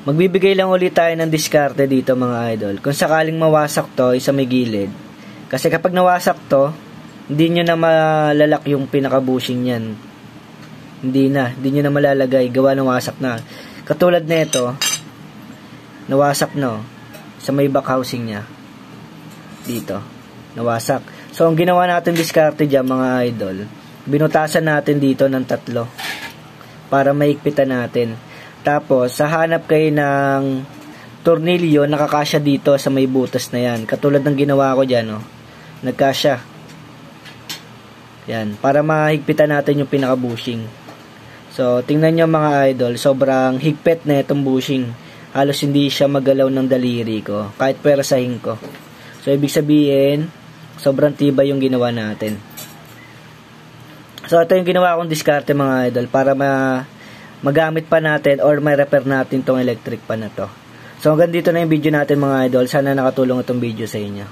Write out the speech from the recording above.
Magbibigay lang ulit tayo ng diskarte dito mga idol. Kung sakaling mawasak to, isa may gilid. Kasi kapag nawasak to, hindi nyo na malalak yung pinaka-bushing yan. Hindi nyo na malalagay. Gawa ng wasak na. Katulad na ito, nawasak no, sa may back housing niya. Dito, nawasak. So, ang ginawa natin diskarte dyan mga idol, binutasan natin dito ng 3 para maigpitan natin. Tapos, hahanap kayo ng tornilyo, nakakasya dito sa may butas na yan. Katulad ng ginawa ko dyan, oh. Nagkasya. Yan, para mahigpitan natin yung pinaka-bushing. So, tingnan nyo mga idol, sobrang higpit na itong bushing. Halos hindi siya magalaw ng daliri ko, kahit perasahin ko. So, ibig sabihin, sobrang tibay yung ginawa natin. So, ito yung ginawa kong diskarte mga idol, para magamit pa natin or ma-repair natin tong electric pan na to. So hanggang dito na yung video natin mga idol. Sana nakatulong itong video sa inyo.